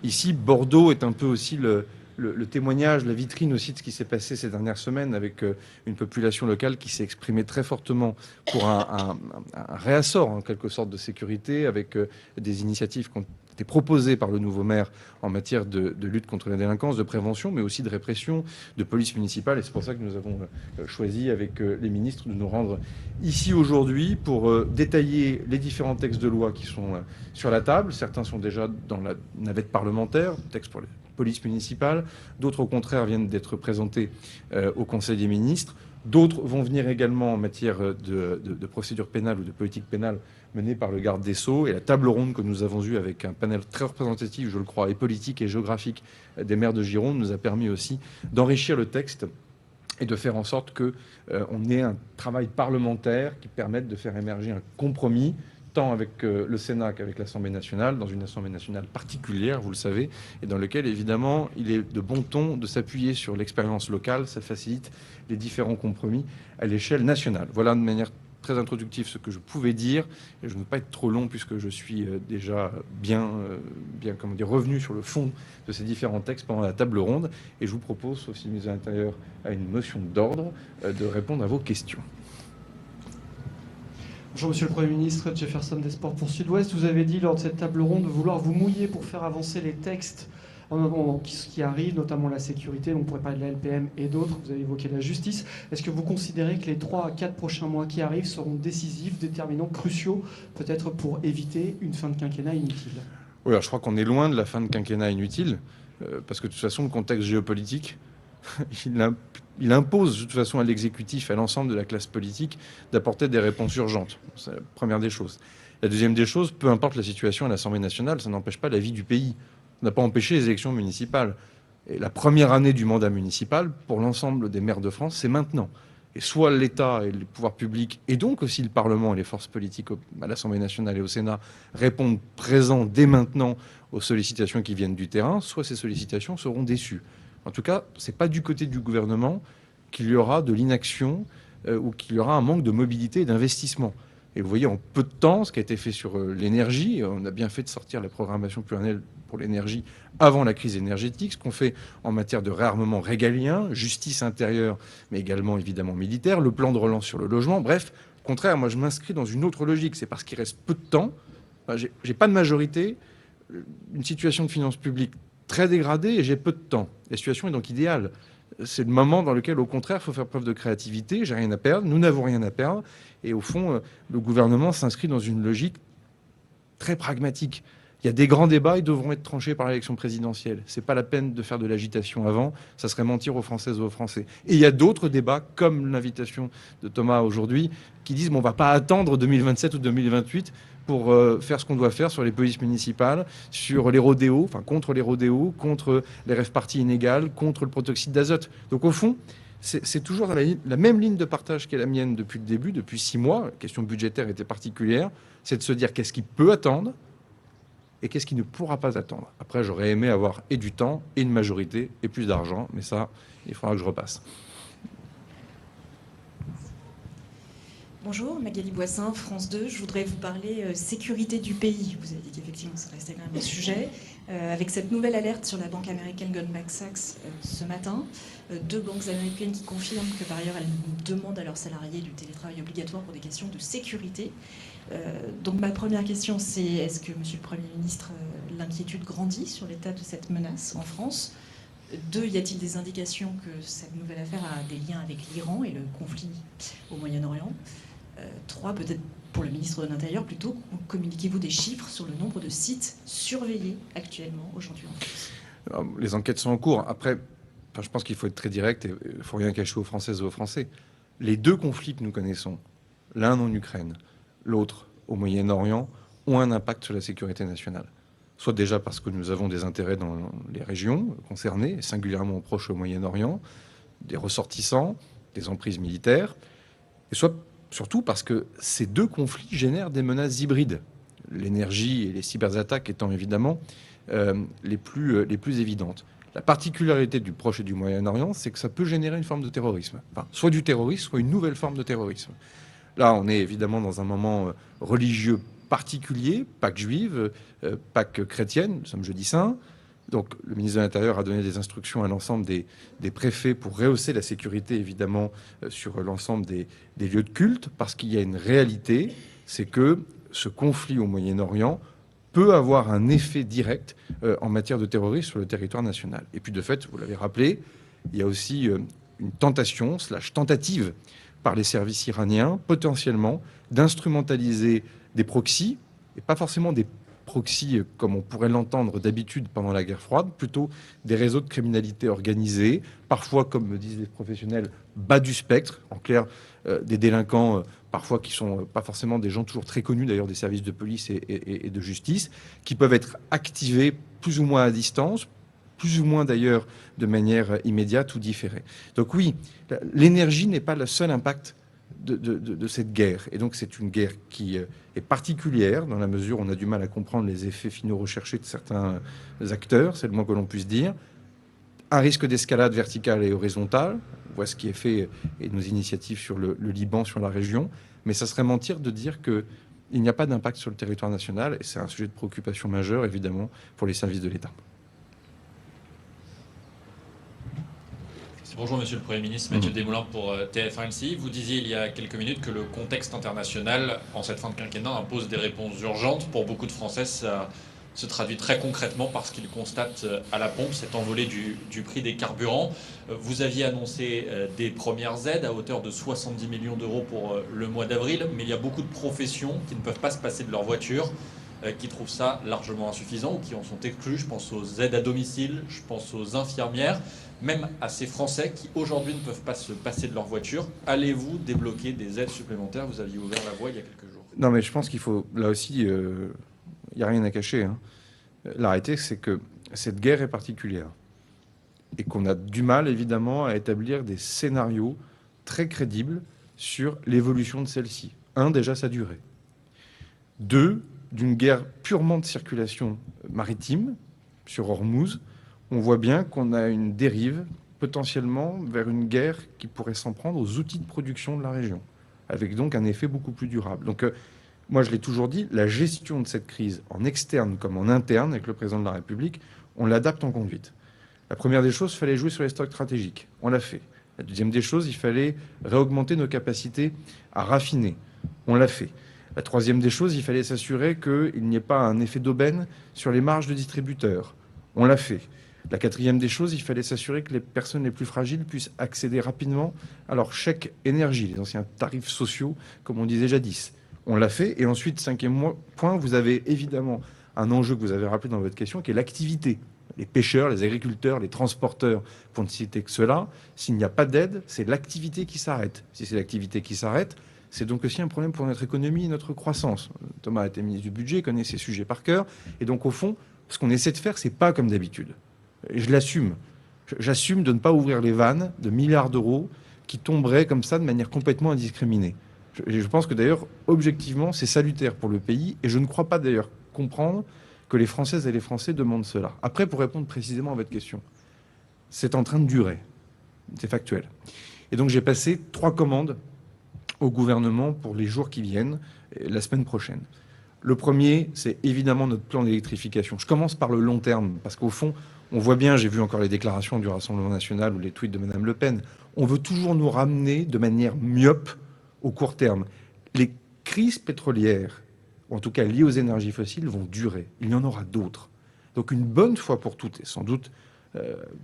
Ici, Bordeaux est un peu aussi le témoignage, la vitrine aussi de ce qui s'est passé ces dernières semaines avec une population locale qui s'est exprimée très fortement pour un réassort en quelque sorte de sécurité avec des initiatives qui ont été proposées par le nouveau maire en matière de lutte contre la délinquance, de prévention, mais aussi de répression, de police municipale. Et c'est pour ça que nous avons choisi avec les ministres de nous rendre ici aujourd'hui pour détailler les différents textes de loi qui sont sur la table. Certains sont déjà dans la navette parlementaire, texte pour les police municipale. D'autres, au contraire, viennent d'être présentés au Conseil des ministres. D'autres vont venir également en matière de procédure pénale ou de politique pénale menée par le garde des Sceaux. Et la table ronde que nous avons eue avec un panel très représentatif, je le crois, et politique et géographique des maires de Gironde nous a permis aussi d'enrichir le texte et de faire en sorte qu'on ait un travail parlementaire qui permette de faire émerger un compromis tant avec le Sénat qu'avec l'Assemblée nationale, dans une Assemblée nationale particulière, vous le savez, et dans lequel, évidemment, il est de bon ton de s'appuyer sur l'expérience locale. Ça facilite les différents compromis à l'échelle nationale. Voilà de manière très introductive ce que je pouvais dire. Et je ne veux pas être trop long puisque je suis déjà bien comment dire, revenu sur le fond de ces différents textes pendant la table ronde. Et je vous propose, sauf si le ministre de l'Intérieur a une motion d'ordre, de répondre à vos questions. Bonjour Monsieur le Premier ministre, Jefferson des Sports pour Sud-Ouest. Vous avez dit lors de cette table ronde de vouloir vous mouiller pour faire avancer les textes qui arrivent, notamment la sécurité, donc on pourrait parler de la LPM et d'autres. Vous avez évoqué la justice. Est-ce que vous considérez que les 3 à 4 prochains mois qui arrivent seront décisifs, déterminants, cruciaux, peut-être pour éviter une fin de quinquennat inutile? Oui, alors je crois qu'on est loin de la fin de quinquennat inutile, parce que de toute façon, le contexte géopolitique, il impose de toute façon à l'exécutif, à l'ensemble de la classe politique, d'apporter des réponses urgentes. C'est la première des choses. La deuxième des choses, peu importe la situation à l'Assemblée nationale, ça n'empêche pas la vie du pays. Ça n'a pas empêché les élections municipales. Et la première année du mandat municipal, pour l'ensemble des maires de France, c'est maintenant. Et soit l'État et les pouvoirs publics, et donc aussi le Parlement et les forces politiques à l'Assemblée nationale et au Sénat, répondent présents dès maintenant aux sollicitations qui viennent du terrain, soit ces sollicitations seront déçues. En tout cas, ce n'est pas du côté du gouvernement qu'il y aura de l'inaction ou qu'il y aura un manque de mobilité et d'investissement. Et vous voyez, en peu de temps, ce qui a été fait sur l'énergie, on a bien fait de sortir la programmation pluriannuelle pour l'énergie avant la crise énergétique, ce qu'on fait en matière de réarmement régalien, justice intérieure, mais également évidemment militaire, le plan de relance sur le logement. Bref, au contraire, moi je m'inscris dans une autre logique. C'est parce qu'il reste peu de temps. Enfin, j'ai pas de majorité, une situation de finances publiques très dégradée et j'ai peu de temps. La situation est donc idéale. C'est le moment dans lequel, au contraire, il faut faire preuve de créativité. J'ai rien à perdre, nous n'avons rien à perdre. Et au fond, le gouvernement s'inscrit dans une logique très pragmatique. Il y a des grands débats, ils devront être tranchés par l'élection présidentielle. C'est pas la peine de faire de l'agitation avant, ça serait mentir aux Françaises et aux Français. Et il y a d'autres débats, comme l'invitation de Thomas aujourd'hui, qui disent bon, on va pas attendre 2027 ou 2028 pour faire ce qu'on doit faire sur les polices municipales, sur les rodéos, enfin contre les rodéos, contre les rave-parties inégales, contre le protoxyde d'azote. Donc au fond, c'est toujours la même ligne de partage qu'est la mienne depuis le début, depuis 6 mois. La question budgétaire était particulière. C'est de se dire qu'est-ce qui peut attendre et qu'est-ce qui ne pourra pas attendre. Après, j'aurais aimé avoir et du temps, et une majorité, et plus d'argent. Mais ça, il faudra que je repasse. Bonjour, Magali Boissin, France 2. Je voudrais vous parler sécurité du pays. Vous avez dit qu'effectivement, ça restait quand même un sujet. Avec cette nouvelle alerte sur la banque américaine Goldman Sachs ce matin, 2 banques américaines qui confirment que par ailleurs elles demandent à leurs salariés du télétravail obligatoire pour des questions de sécurité. Donc ma première question, c'est est-ce que, Monsieur le Premier ministre, l'inquiétude grandit sur l'état de cette menace en France? 2, y a-t-il des indications que cette nouvelle affaire a des liens avec l'Iran et le conflit au Moyen-Orient? 3, peut-être pour le ministre de l'Intérieur plutôt, communiquez-vous des chiffres sur le nombre de sites surveillés actuellement aujourd'hui en France? Alors, les enquêtes sont en cours. Après, je pense qu'il faut être très direct et il ne faut rien cacher aux Françaises et aux Français. Les 2 conflits que nous connaissons, l'un en Ukraine, l'autre au Moyen-Orient, ont un impact sur la sécurité nationale. Soit déjà parce que nous avons des intérêts dans les régions concernées, singulièrement au Proche et au Moyen-Orient, des ressortissants, des emprises militaires, et soit surtout parce que ces 2 conflits génèrent des menaces hybrides. L'énergie et les cyberattaques étant évidemment les plus évidentes. La particularité du Proche et du Moyen-Orient, c'est que ça peut générer une forme de terrorisme. Enfin, soit du terrorisme, soit une nouvelle forme de terrorisme. Là, on est évidemment dans un moment religieux particulier, Pâques juive, Pâques chrétienne, nous sommes jeudi saint. Donc le ministre de l'Intérieur a donné des instructions à l'ensemble des préfets pour rehausser la sécurité, évidemment, sur l'ensemble des lieux de culte, parce qu'il y a une réalité, c'est que ce conflit au Moyen-Orient peut avoir un effet direct en matière de terrorisme sur le territoire national. Et puis de fait, vous l'avez rappelé, il y a aussi une tentative par les services iraniens, potentiellement, d'instrumentaliser des proxys, et pas forcément des proxys comme on pourrait l'entendre d'habitude pendant la guerre froide, plutôt des réseaux de criminalité organisée, parfois, comme me disent les professionnels, bas du spectre, en clair, des délinquants parfois qui sont pas forcément des gens toujours très connus d'ailleurs des services de police et de justice, qui peuvent être activés plus ou moins à distance, plus ou moins d'ailleurs de manière immédiate ou différée. Donc oui, l'énergie n'est pas le seul impact de cette guerre. Et donc c'est une guerre qui est particulière dans la mesure où on a du mal à comprendre les effets finaux recherchés de certains acteurs, c'est le moins que l'on puisse dire. Un risque d'escalade verticale et horizontale, on voit ce qui est fait et nos initiatives sur le Liban, sur la région, mais ça serait mentir de dire qu'il n'y a pas d'impact sur le territoire national, et c'est un sujet de préoccupation majeure, évidemment, pour les services de l'État. Bonjour Monsieur le Premier ministre, Mathieu Desmoulins pour TF1 LCI. Vous disiez il y a quelques minutes que le contexte international, en cette fin de quinquennat, impose des réponses urgentes. Pour beaucoup de Français, ça se traduit très concrètement parce qu'ils constatent à la pompe cette envolée du prix des carburants. Vous aviez annoncé des premières aides à hauteur de 70 millions d'euros pour le mois d'avril, mais il y a beaucoup de professions qui ne peuvent pas se passer de leur voiture, qui trouvent ça largement insuffisant ou qui en sont exclus. Je pense aux aides à domicile, je pense aux infirmières, même à ces Français qui aujourd'hui ne peuvent pas se passer de leur voiture. Allez-vous débloquer des aides supplémentaires? Vous aviez ouvert la voie il y a quelques jours. Non, mais je pense qu'il faut, là aussi, il n'y a rien à cacher, hein. La réalité, c'est que cette guerre est particulière et qu'on a du mal, évidemment, à établir des scénarios très crédibles sur l'évolution de celle-ci. Un, déjà, sa durée. Deux, d'une guerre purement de circulation maritime sur Hormuz, on voit bien qu'on a une dérive potentiellement vers une guerre qui pourrait s'en prendre aux outils de production de la région, avec donc un effet beaucoup plus durable. Donc moi je l'ai toujours dit, la gestion de cette crise en externe comme en interne avec le président de la République, on l'adapte en conduite. La première des choses, il fallait jouer sur les stocks stratégiques. On l'a fait. La deuxième des choses, il fallait réaugmenter nos capacités à raffiner. On l'a fait. La troisième des choses, il fallait s'assurer qu'il n'y ait pas un effet d'aubaine sur les marges de distributeurs. On l'a fait. La quatrième des choses, il fallait s'assurer que les personnes les plus fragiles puissent accéder rapidement à leur chèque énergie, les anciens tarifs sociaux, comme on disait jadis. On l'a fait. Et ensuite, cinquième point, vous avez évidemment un enjeu que vous avez rappelé dans votre question, qui est l'activité. Les pêcheurs, les agriculteurs, les transporteurs, pour ne citer que cela, s'il n'y a pas d'aide, c'est l'activité qui s'arrête. Si c'est l'activité qui s'arrête, c'est donc aussi un problème pour notre économie et notre croissance. Thomas a été ministre du Budget, connaît ces sujets par cœur. Et donc, au fond, ce qu'on essaie de faire, c'est pas comme d'habitude. Et je l'assume. J'assume de ne pas ouvrir les vannes de milliards d'euros qui tomberaient comme ça de manière complètement indiscriminée. Je pense que d'ailleurs, objectivement, c'est salutaire pour le pays. Et je ne crois pas d'ailleurs comprendre que les Françaises et les Français demandent cela. Après, pour répondre précisément à votre question, c'est en train de durer. C'est factuel. Et donc, j'ai passé 3 commandes au gouvernement pour les jours qui viennent, la semaine prochaine. Le premier, c'est évidemment notre plan d'électrification. Je commence par le long terme, parce qu'au fond, on voit bien, j'ai vu encore les déclarations du Rassemblement national ou les tweets de Mme Le Pen, on veut toujours nous ramener de manière myope au court terme. Les crises pétrolières, en tout cas liées aux énergies fossiles, vont durer. Il y en aura d'autres. Donc une bonne fois pour toutes, et sans doute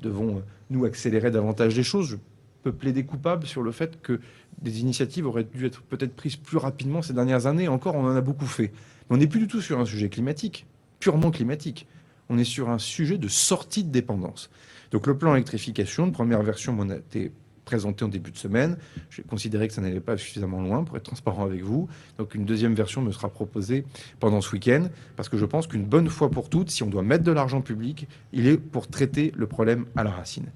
devons-nous accélérer davantage les choses. Je peux plaider coupable sur le fait que des initiatives auraient dû être peut-être prises plus rapidement ces dernières années. Encore, on en a beaucoup fait. Mais on n'est plus du tout sur un sujet climatique, purement climatique. On est sur un sujet de sortie de dépendance. Donc le plan électrification, une première version m'en a été présentée en début de semaine. J'ai considéré que ça n'allait pas suffisamment loin pour être transparent avec vous. Donc une deuxième version me sera proposée pendant ce week-end, parce que je pense qu'une bonne fois pour toutes, si on doit mettre de l'argent public, il est pour traiter le problème à la racine.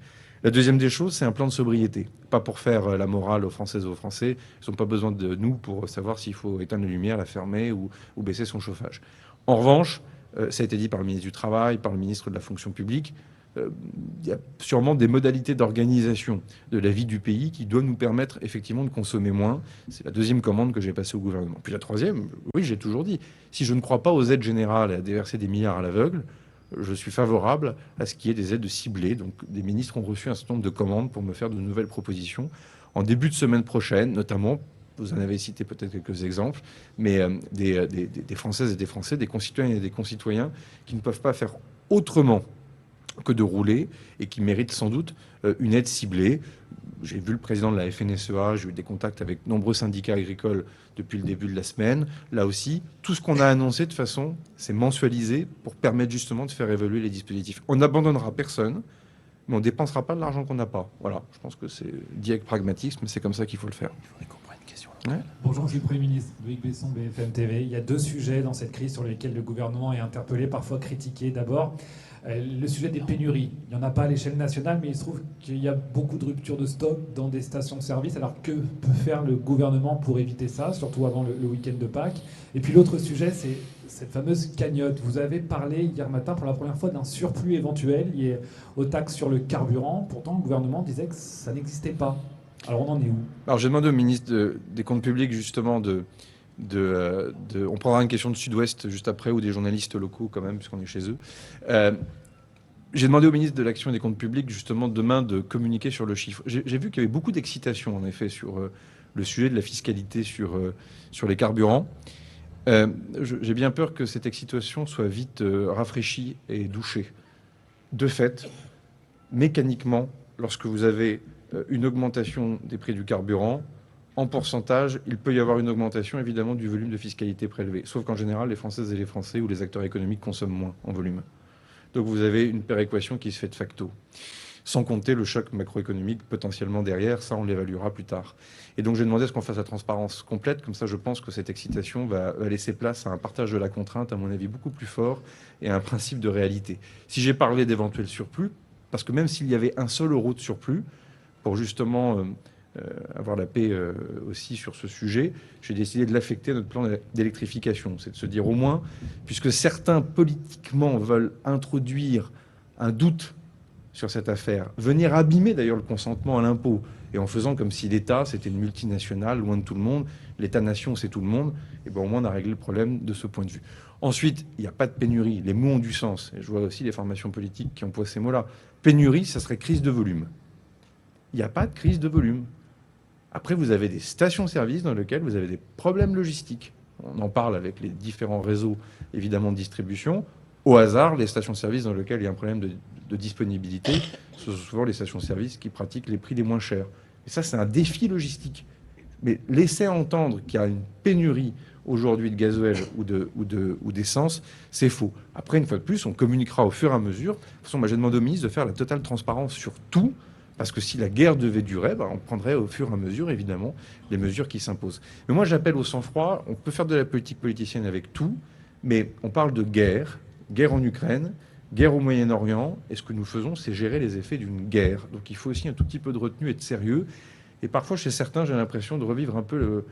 La deuxième des choses, c'est un plan de sobriété. Pas pour faire la morale aux Françaises et aux Français. Ils n'ont pas besoin de nous pour savoir s'il faut éteindre la lumière, la fermer ou baisser son chauffage. En revanche, ça a été dit par le ministre du Travail, par le ministre de la Fonction publique, il y a sûrement des modalités d'organisation de la vie du pays qui doivent nous permettre effectivement de consommer moins. C'est la deuxième commande que j'ai passée au gouvernement. Puis la troisième, oui, j'ai toujours dit, si je ne crois pas aux aides générales et à déverser des milliards à l'aveugle, je suis favorable à ce qu'il y ait des aides ciblées. Donc, des ministres ont reçu un certain nombre de commandes pour me faire de nouvelles propositions. En début de semaine prochaine, notamment, vous en avez cité peut-être quelques exemples, mais des Françaises et des Français, des concitoyennes et des concitoyens qui ne peuvent pas faire autrement que de rouler et qui méritent sans doute une aide ciblée. J'ai vu le président de la FNSEA, j'ai eu des contacts avec nombreux syndicats agricoles depuis le début de la semaine. Là aussi, tout ce qu'on a annoncé, de façon, c'est mensualisé pour permettre justement de faire évoluer les dispositifs. On n'abandonnera personne, mais on ne dépensera pas de l'argent qu'on n'a pas. Voilà, je pense que c'est dit avec pragmatisme, mais c'est comme ça qu'il faut le faire. Ouais. Bonjour, Monsieur le Premier ministre, Loïc Besson, BFM TV. Il y a 2 sujets dans cette crise sur lesquels le gouvernement est interpellé, parfois critiqué. D'abord, le sujet des pénuries. Il n'y en a pas à l'échelle nationale, mais il se trouve qu'il y a beaucoup de ruptures de stock dans des stations-service. Alors que peut faire le gouvernement pour éviter ça, surtout avant le week-end de Pâques? Et puis l'autre sujet, c'est cette fameuse cagnotte. Vous avez parlé hier matin pour la première fois d'un surplus éventuel lié aux taxes sur le carburant. Pourtant, le gouvernement disait que ça n'existait pas. Alors on en est où? Alors j'ai demandé au ministre des Comptes publics justement on prendra une question de Sud-Ouest juste après, ou des journalistes locaux quand même, puisqu'on est chez eux. J'ai demandé au ministre de l'Action et des Comptes publics justement demain de communiquer sur le chiffre. J'ai vu qu'il y avait beaucoup d'excitation en effet sur le sujet de la fiscalité sur les carburants. J'ai bien peur que cette excitation soit vite rafraîchie et douchée. De fait, mécaniquement, lorsque vous avez une augmentation des prix du carburant, en pourcentage, il peut y avoir une augmentation évidemment du volume de fiscalité prélevé. Sauf qu'en général, les Françaises et les Français ou les acteurs économiques consomment moins en volume. Donc vous avez une péréquation qui se fait de facto. Sans compter le choc macroéconomique potentiellement derrière, ça on l'évaluera plus tard. Et donc j'ai demandé à ce qu'on fasse la transparence complète, comme ça je pense que cette excitation va laisser place à un partage de la contrainte, à mon avis, beaucoup plus fort, et à un principe de réalité. Si j'ai parlé d'éventuels surplus, parce que même s'il y avait un seul euro de surplus, pour justement avoir la paix aussi sur ce sujet, j'ai décidé de l'affecter à notre plan d'électrification. C'est de se dire au moins, puisque certains politiquement veulent introduire un doute sur cette affaire, venir abîmer d'ailleurs le consentement à l'impôt, et en faisant comme si l'État c'était une multinationale, loin de tout le monde, l'État-nation c'est tout le monde, et bien au moins on a réglé le problème de ce point de vue. Ensuite, il n'y a pas de pénurie, les mots ont du sens, et je vois aussi les formations politiques qui emploient ces mots-là. Pénurie, ça serait crise de volume. Il n'y a pas de crise de volume. Après, vous avez des stations-service dans lesquelles vous avez des problèmes logistiques. On en parle avec les différents réseaux, évidemment, de distribution. Au hasard, les stations-service dans lesquelles il y a un problème de disponibilité, ce sont souvent les stations-service qui pratiquent les prix les moins chers. Et ça, c'est un défi logistique. Mais laisser entendre qu'il y a une pénurie aujourd'hui de gasoil ou d'essence, c'est faux. Après, une fois de plus, on communiquera au fur et à mesure. De toute façon, moi, j'ai demandé au ministre de faire la totale transparence sur tout. Parce que si la guerre devait durer, on prendrait au fur et à mesure, évidemment, les mesures qui s'imposent. Mais moi, j'appelle au sang-froid. On peut faire de la politique politicienne avec tout, mais on parle de guerre en Ukraine, guerre au Moyen-Orient, et ce que nous faisons, c'est gérer les effets d'une guerre. Donc il faut aussi un tout petit peu de retenue et de sérieux. Et parfois, chez certains, j'ai l'impression de revivre un peu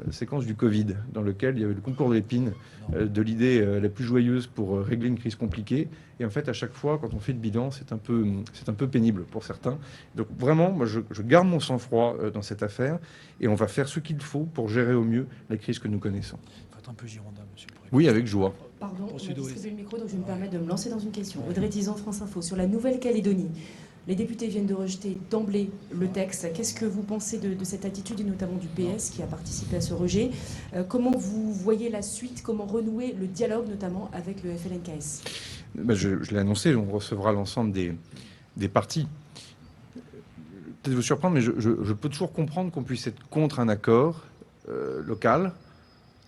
la séquence du Covid, dans lequel il y avait le concours de l'épine, de l'idée la plus joyeuse pour régler une crise compliquée. Et en fait, à chaque fois, quand on fait le bilan, c'est un peu pénible pour certains. Donc vraiment, moi, je garde mon sang-froid dans cette affaire, et on va faire ce qu'il faut pour gérer au mieux la crise que nous connaissons. Il faut être un peu girondin, monsieur le Président. Oui, avec joie. Pardon, on a distribué le micro, donc je vais me permettre de me lancer dans une question. Audrey Tizan, France Info, sur la Nouvelle-Calédonie. Les députés viennent de rejeter d'emblée le texte. Qu'est-ce que vous pensez de cette attitude, et notamment du PS qui a participé à ce rejet? Comment vous voyez la suite? Comment renouer le dialogue, notamment avec le FLNKS? Je l'ai annoncé, on recevra l'ensemble des partis. Peut-être vous surprendre, mais je peux toujours comprendre qu'on puisse être contre un accord local.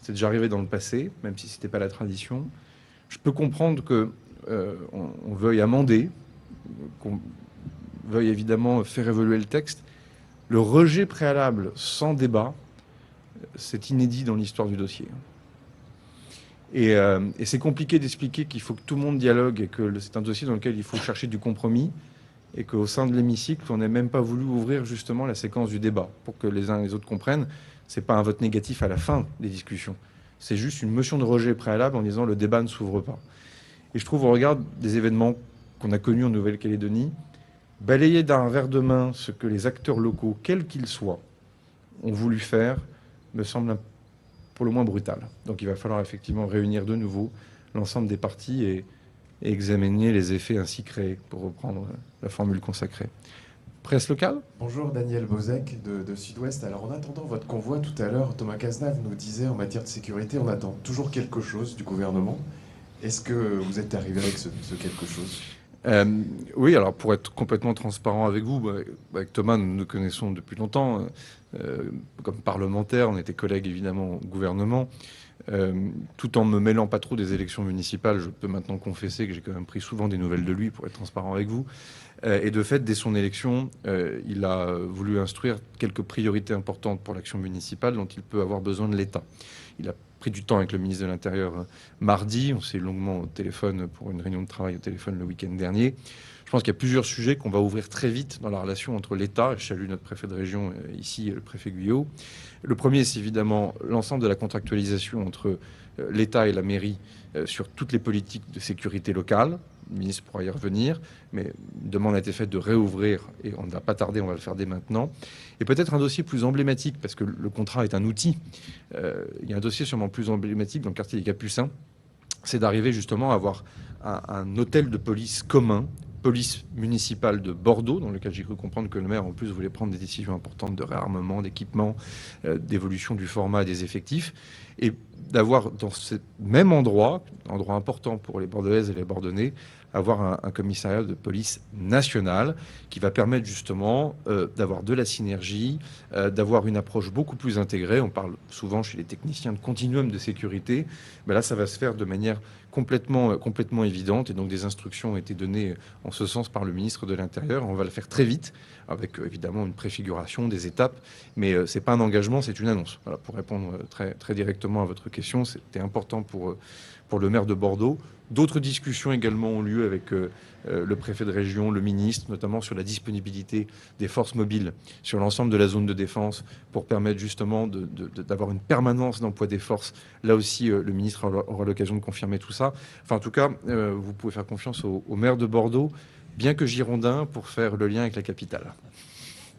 C'est déjà arrivé dans le passé, même si ce n'était pas la tradition. Je peux comprendre qu'on veuille amender, qu'on veuille évidemment faire évoluer le texte. Le rejet préalable sans débat, c'est inédit dans l'histoire du dossier. Et c'est compliqué d'expliquer qu'il faut que tout le monde dialogue et que c'est un dossier dans lequel il faut chercher du compromis et qu'au sein de l'hémicycle, on n'ait même pas voulu ouvrir justement la séquence du débat pour que les uns et les autres comprennent. Ce n'est pas un vote négatif à la fin des discussions. C'est juste une motion de rejet préalable en disant le débat ne s'ouvre pas. Et je trouve, au regard des événements qu'on a connus en Nouvelle-Calédonie, balayer d'un revers de main ce que les acteurs locaux, quels qu'ils soient, ont voulu faire, me semble pour le moins brutal. Donc il va falloir effectivement réunir de nouveau l'ensemble des partis et et examiner les effets ainsi créés, pour reprendre la formule consacrée. Presse locale. Bonjour, Daniel Bozek de Sud-Ouest. Alors en attendant votre convoi tout à l'heure, Thomas Cazenave nous disait en matière de sécurité, on attend toujours quelque chose du gouvernement. Est-ce que vous êtes arrivé avec ce quelque chose ? Oui, alors pour être complètement transparent avec vous, avec Thomas, nous nous connaissons depuis longtemps. Comme parlementaire, on était collègues évidemment au gouvernement. Tout en me mêlant pas trop des élections municipales, je peux maintenant confesser que j'ai quand même pris souvent des nouvelles de lui, pour être transparent avec vous. Et de fait, dès son élection, il a voulu instruire quelques priorités importantes pour l'action municipale dont il peut avoir besoin de l'État. Il a pris du temps avec le ministre de l'Intérieur mardi. On s'est longuement au téléphone pour une réunion de travail au téléphone le week-end dernier. Je pense qu'il y a plusieurs sujets qu'on va ouvrir très vite dans la relation entre l'État, et je salue notre préfet de région ici, le préfet Guyot. Le premier, c'est évidemment l'ensemble de la contractualisation entre l'État et la mairie sur toutes les politiques de sécurité locale. Le ministre pourra y revenir, mais une demande a été faite de réouvrir, et on ne va pas tarder, on va le faire dès maintenant. Et peut-être un dossier plus emblématique, parce que le contrat est un outil. Il y a un dossier sûrement plus emblématique dans le quartier des Capucins, c'est d'arriver justement à avoir un hôtel de police commun, police municipale de Bordeaux, dans lequel j'ai cru comprendre que le maire en plus voulait prendre des décisions importantes de réarmement, d'équipement, d'évolution du format des effectifs, et d'avoir dans ce même endroit important pour les Bordelaises et les Bordelais, avoir un commissariat de police national qui va permettre justement d'avoir de la synergie, d'avoir une approche beaucoup plus intégrée. On parle souvent chez les techniciens de continuum de sécurité. Ben là, ça va se faire de manière complètement évidente, et donc des instructions ont été données en ce sens par le ministre de l'Intérieur. On va le faire très vite, avec évidemment une préfiguration, des étapes, mais c'est pas un engagement, c'est une annonce. Voilà, pour répondre très directement à votre question, c'était important pour le maire de Bordeaux. D'autres discussions également ont lieu avec le préfet de région, le ministre, notamment sur la disponibilité des forces mobiles sur l'ensemble de la zone de défense pour permettre justement d'avoir une permanence d'emploi des forces. Là aussi, le ministre aura l'occasion de confirmer tout ça. Enfin, en tout cas, vous pouvez faire confiance au maire de Bordeaux, bien que girondin, pour faire le lien avec la capitale.